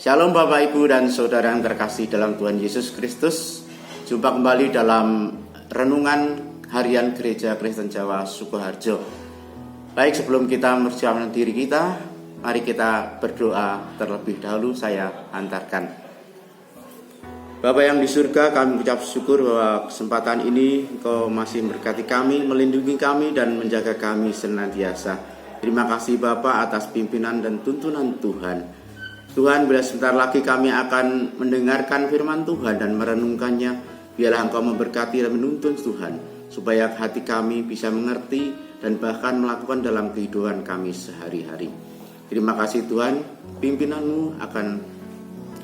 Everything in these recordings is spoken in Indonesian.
Shalom Bapak Ibu dan Saudara yang terkasih dalam Tuhan Yesus Kristus. Jumpa kembali dalam renungan harian Gereja Kristen Jawa Sukoharjo. Baik, sebelum kita mempersiapkan diri kita, mari kita berdoa terlebih dahulu. Saya antarkan. Bapak yang di surga, kami ucap syukur bahwa kesempatan ini Engkau masih memberkati kami, melindungi kami dan menjaga kami senantiasa. Terima kasih Bapak atas pimpinan dan tuntunan Tuhan. Tuhan, bila sebentar lagi kami akan mendengarkan firman Tuhan dan merenungkannya, biarlah Engkau memberkati dan menuntun Tuhan, supaya hati kami bisa mengerti dan bahkan melakukan dalam kehidupan kami sehari-hari. Terima kasih Tuhan, pimpinan-Mu akan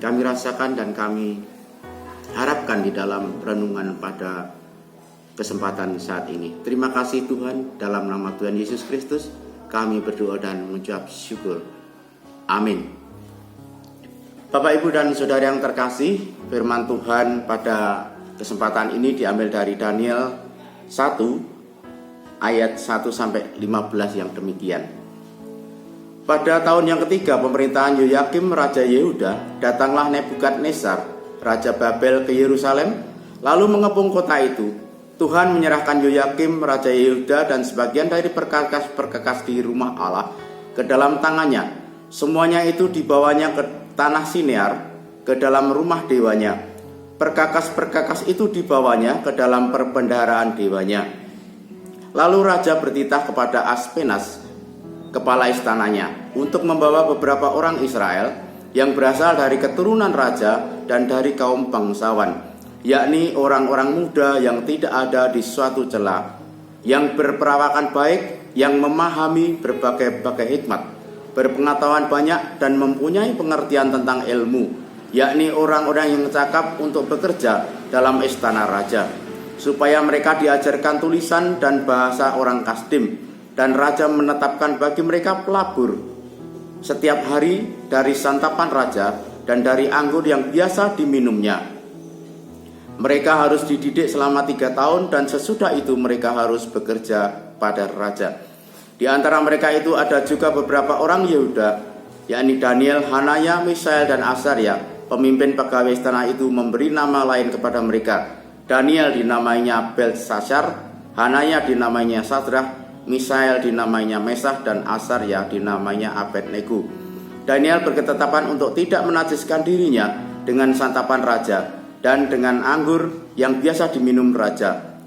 kami rasakan dan kami harapkan di dalam renungan pada kesempatan saat ini. Terima kasih Tuhan, dalam nama Tuhan Yesus Kristus kami berdoa dan mengucap syukur. Amin. Bapak, Ibu, dan Saudara yang terkasih, firman Tuhan pada kesempatan ini diambil dari Daniel 1 ayat 1-15 yang demikian. Pada tahun yang ketiga pemerintahan Yoyakim Raja Yehuda, datanglah Nebukadnezar Raja Babel ke Yerusalem, lalu mengepung kota itu. Tuhan menyerahkan Yoyakim Raja Yehuda dan sebagian dari perkakas di rumah Allah ke dalam tangannya. Semuanya itu dibawanya ke tanah Sinear, ke dalam rumah dewanya. Perkakas-perkakas itu dibawanya ke dalam perbendaharaan dewanya. Lalu raja bertitah kepada Aspenas, kepala istananya, untuk membawa beberapa orang Israel yang berasal dari keturunan raja dan dari kaum bangsawan, yakni orang-orang muda yang tidak ada di suatu celah, yang berperawakan baik, yang memahami berbagai-bagai hikmat, berpengetahuan banyak dan mempunyai pengertian tentang ilmu, yakni orang-orang yang cakap untuk bekerja dalam istana raja, supaya mereka diajarkan tulisan dan bahasa orang Kasdim, dan raja menetapkan bagi mereka pelabur setiap hari dari santapan raja dan dari anggur yang biasa diminumnya. Mereka harus dididik selama 3 tahun dan sesudah itu mereka harus bekerja pada raja. Di antara mereka itu ada juga beberapa orang Yehuda, yakni Daniel, Hanaya, Misael, dan Azaria. Pemimpin pegawai istana itu memberi nama lain kepada mereka. Daniel dinamainya Belteshazzar, Hanaya dinamainya Sadrah, Misael dinamainya Mesah, dan Azaria dinamainya Abednego. Daniel berketetapan untuk tidak menajiskan dirinya dengan santapan raja dan dengan anggur yang biasa diminum raja.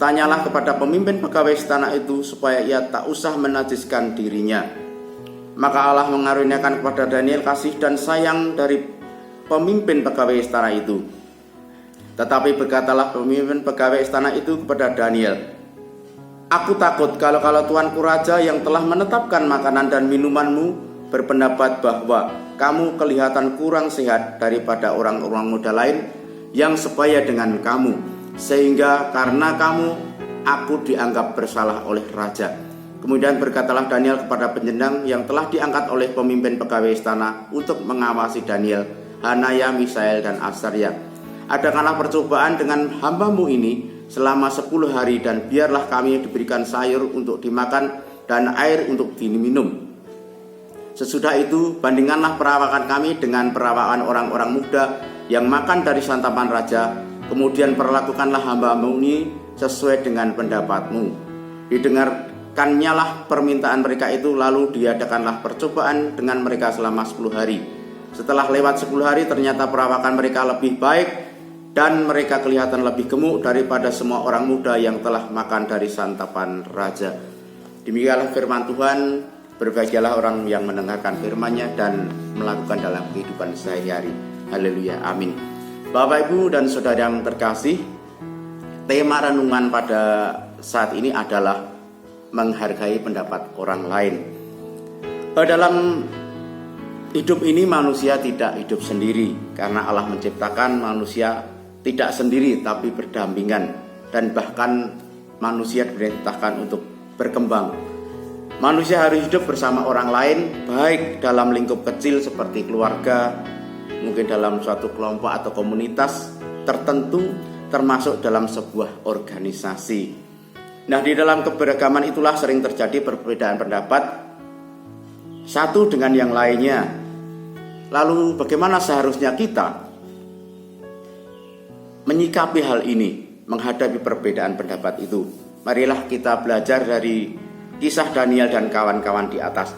Tanyalah kepada pemimpin pegawai istana itu supaya ia tak usah menajiskan dirinya. Maka Allah mengaruniakan kepada Daniel kasih dan sayang dari pemimpin pegawai istana itu. Tetapi berkatalah pemimpin pegawai istana itu kepada Daniel, "Aku takut kalau tuanku raja yang telah menetapkan makanan dan minumanmu berpendapat bahwa kamu kelihatan kurang sehat daripada orang-orang muda lain yang sebaya dengan kamu, sehingga karena kamu aku dianggap bersalah oleh raja." Kemudian berkatalah Daniel kepada penjenang yang telah diangkat oleh pemimpin pegawai istana untuk mengawasi Daniel, Hanaya, Misael, dan Azaria, "Adakanlah percobaan dengan hambamu ini selama 10 hari dan biarlah kami diberikan sayur untuk dimakan dan air untuk diminum. Sesudah itu bandingkanlah perawakan kami dengan perawakan orang-orang muda yang makan dari santapan raja. Kemudian perlakukanlah hamba-Mu ini sesuai dengan pendapat-Mu." Didengarkannyalah permintaan mereka itu, lalu diadakanlah percobaan dengan mereka selama 10 hari. Setelah lewat 10 hari ternyata perawakan mereka lebih baik dan mereka kelihatan lebih gemuk daripada semua orang muda yang telah makan dari santapan raja. Demikianlah firman Tuhan. Berbahagialah orang yang mendengarkan firman-Nya dan melakukan dalam kehidupan sehari-hari. Haleluya, amin. Bapak, Ibu, dan Saudara yang terkasih, tema renungan pada saat ini adalah menghargai pendapat orang lain. Dalam hidup ini manusia tidak hidup sendiri, karena Allah menciptakan manusia tidak sendiri tapi berdampingan, dan bahkan manusia diperintahkan untuk berkembang. Manusia harus hidup bersama orang lain, baik dalam lingkup kecil seperti keluarga, mungkin dalam suatu kelompok atau komunitas tertentu, termasuk dalam sebuah organisasi. Nah, di dalam keberagaman itulah sering terjadi perbedaan pendapat satu dengan yang lainnya. Lalu bagaimana seharusnya kita menyikapi hal ini, menghadapi perbedaan pendapat itu? Marilah kita belajar dari kisah Daniel dan kawan-kawan di atas.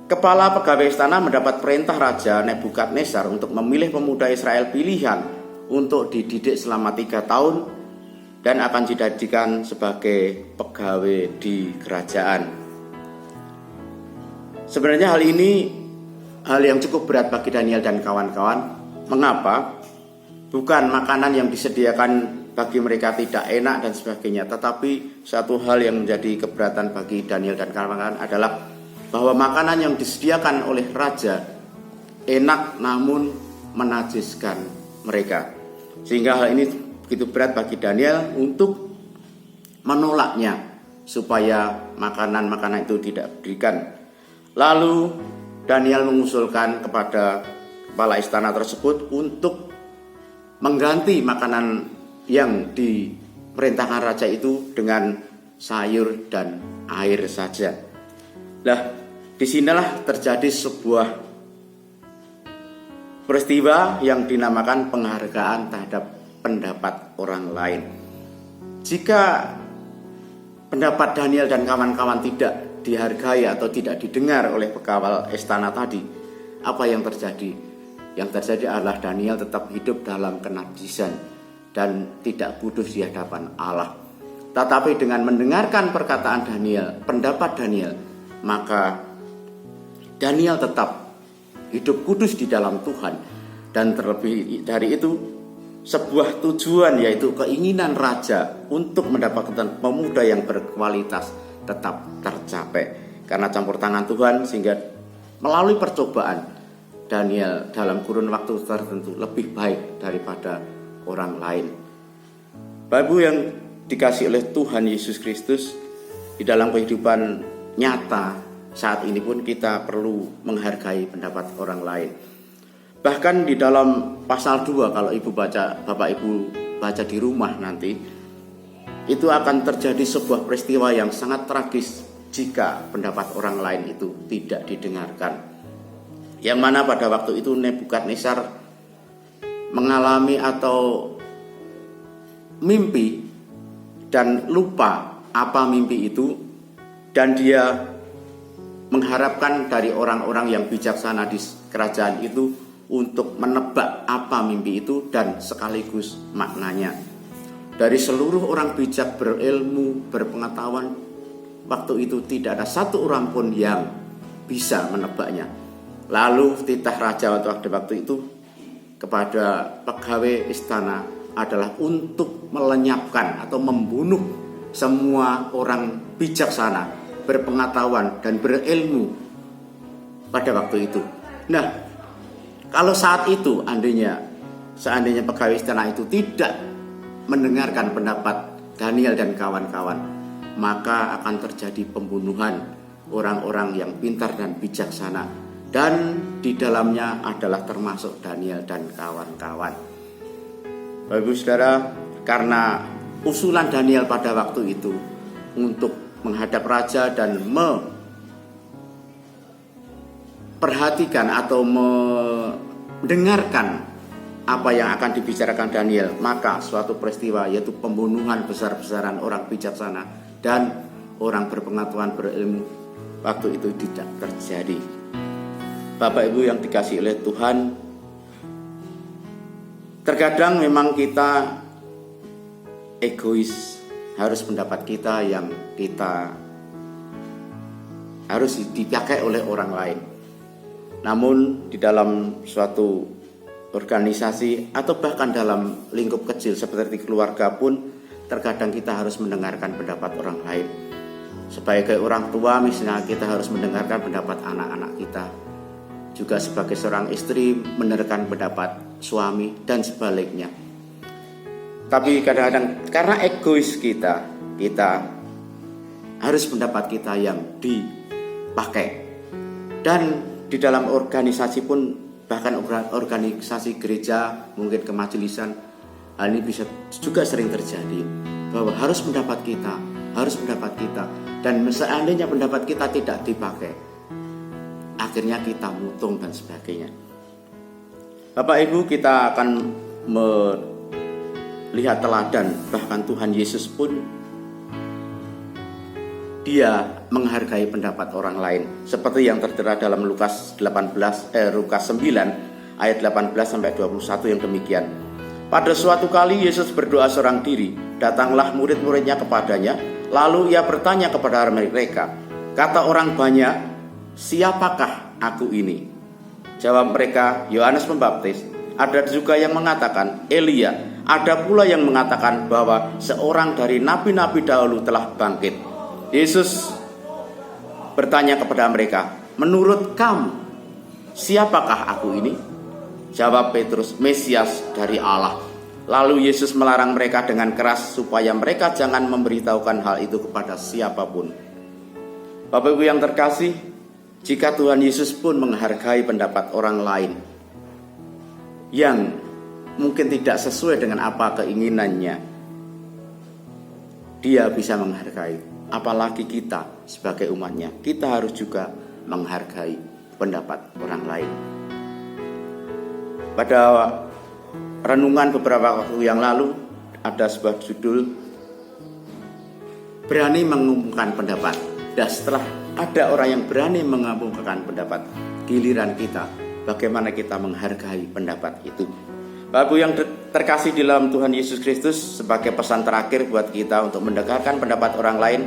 Kepala pegawai istana mendapat perintah Raja Nebukadnezar untuk memilih pemuda Israel pilihan untuk dididik selama 3 tahun dan akan dijadikan sebagai pegawai di kerajaan. Sebenarnya hal ini hal yang cukup berat bagi Daniel dan kawan-kawan. Mengapa? Bukan makanan yang disediakan bagi mereka tidak enak dan sebagainya, tetapi satu hal yang menjadi keberatan bagi Daniel dan kawan-kawan adalah bahwa makanan yang disediakan oleh raja enak namun menajiskan mereka. Sehingga hal ini begitu berat bagi Daniel untuk menolaknya supaya makanan-makanan itu tidak diberikan. Lalu Daniel mengusulkan kepada kepala istana tersebut untuk mengganti makanan yang diperintahkan raja itu dengan sayur dan air saja. Nah, disinilah terjadi sebuah peristiwa yang dinamakan penghargaan terhadap pendapat orang lain. Jika pendapat Daniel dan kawan-kawan tidak dihargai atau tidak didengar oleh pegawai istana tadi, apa yang terjadi? Yang terjadi adalah Daniel tetap hidup dalam kenajisan dan tidak kudus di hadapan Allah. Tetapi dengan mendengarkan perkataan Daniel, pendapat Daniel, maka Daniel tetap hidup kudus di dalam Tuhan. Dan terlebih dari itu, sebuah tujuan yaitu keinginan raja untuk mendapatkan pemuda yang berkualitas tetap tercapai karena campur tangan Tuhan, sehingga melalui percobaan Daniel dalam kurun waktu tertentu lebih baik daripada orang lain. Bapak Ibu yang dikasihi oleh Tuhan Yesus Kristus, di dalam kehidupan nyata saat ini pun kita perlu menghargai pendapat orang lain. Bahkan di dalam pasal 2, kalau Bapak Ibu baca di rumah nanti, itu akan terjadi sebuah peristiwa yang sangat tragis jika pendapat orang lain itu tidak didengarkan. Yang mana pada waktu itu Nebukadnezar mengalami atau mimpi dan lupa apa mimpi itu, dan dia mengharapkan dari orang-orang yang bijaksana di kerajaan itu untuk menebak apa mimpi itu dan sekaligus maknanya. Dari seluruh orang bijak, berilmu, berpengetahuan, waktu itu tidak ada satu orang pun yang bisa menebaknya. Lalu titah raja waktu itu kepada pegawai istana adalah untuk melenyapkan atau membunuh semua orang bijaksana, berpengetahuan dan berilmu pada waktu itu. Nah, kalau saat itu seandainya pegawai istana itu tidak mendengarkan pendapat Daniel dan kawan-kawan, maka akan terjadi pembunuhan orang-orang yang pintar dan bijaksana, dan di dalamnya adalah termasuk Daniel dan kawan-kawan. Bapak Ibu Saudara, karena usulan Daniel pada waktu itu untuk menghadap raja dan memperhatikan atau mendengarkan apa yang akan dibicarakan Daniel, maka suatu peristiwa yaitu pembunuhan besar-besaran orang bijaksana dan orang berpengetahuan, berilmu waktu itu tidak terjadi. Bapak Ibu yang dikasihi oleh Tuhan, terkadang memang kita egois, harus pendapat kita yang kita harus dipakai oleh orang lain. Namun di dalam suatu organisasi atau bahkan dalam lingkup kecil seperti keluarga pun, terkadang kita harus mendengarkan pendapat orang lain. Sebagai orang tua misalnya, kita harus mendengarkan pendapat anak-anak kita. Juga sebagai seorang istri mendengarkan pendapat suami dan sebaliknya. Tapi kadang-kadang karena egois kita harus pendapat kita yang dipakai. Dan di dalam organisasi pun, bahkan organisasi gereja, mungkin kemajelisan, hal ini bisa juga sering terjadi, bahwa harus pendapat kita, dan seandainya pendapat kita tidak dipakai, akhirnya kita mutung dan sebagainya. Bapak Ibu, kita akan melihat teladan, bahkan Tuhan Yesus pun Dia menghargai pendapat orang lain, seperti yang tertera dalam Lukas 9 ayat 18 sampai 21 yang demikian. Pada suatu kali Yesus berdoa seorang diri, datanglah murid-muridnya kepadanya, lalu ia bertanya kepada mereka, kata orang banyak, siapakah aku ini? Jawab mereka, Yohanes Pembaptis. Ada juga yang mengatakan Elia, ada pula yang mengatakan bahwa seorang dari nabi-nabi dahulu telah bangkit. Yesus bertanya kepada mereka, menurut kamu, siapakah aku ini? Jawab Petrus, Mesias dari Allah. Lalu Yesus melarang mereka dengan keras supaya mereka jangan memberitahukan hal itu kepada siapapun. Bapak Ibu yang terkasih, jika Tuhan Yesus pun menghargai pendapat orang lain yang mungkin tidak sesuai dengan apa keinginannya, Dia bisa menghargai. Apalagi kita sebagai umatnya, kita harus juga menghargai pendapat orang lain. Pada renungan beberapa waktu yang lalu ada sebuah judul, berani mengumumkan pendapat. Dan setelah ada orang yang berani mengumumkan pendapat, giliran kita, bagaimana kita menghargai pendapat itu. Bapak Ibu yang terkasih di dalam Tuhan Yesus Kristus, sebagai pesan terakhir buat kita untuk mendengarkan pendapat orang lain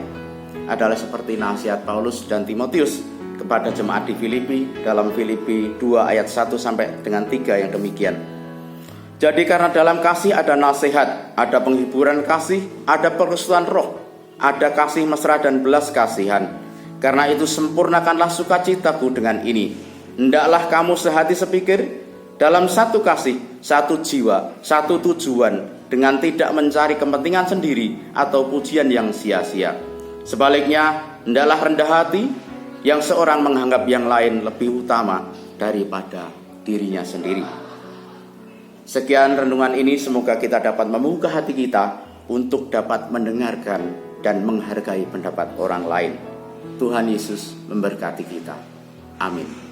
adalah seperti nasihat Paulus dan Timotius kepada jemaat di Filipi dalam Filipi 2 ayat 1 sampai dengan 3 yang demikian. Jadi karena dalam kasih ada nasihat, ada penghiburan kasih, ada perestuan roh, ada kasih mesra dan belas kasihan. Karena itu sempurnakanlah sukacitaku dengan ini. Hendaklah kamu sehati sepikir, dalam satu kasih, satu jiwa, satu tujuan, dengan tidak mencari kepentingan sendiri atau pujian yang sia-sia. Sebaliknya, hendaklah rendah hati, yang seorang menganggap yang lain lebih utama daripada dirinya sendiri. Sekian renungan ini, semoga kita dapat membuka hati kita untuk dapat mendengarkan dan menghargai pendapat orang lain. Tuhan Yesus memberkati kita. Amin.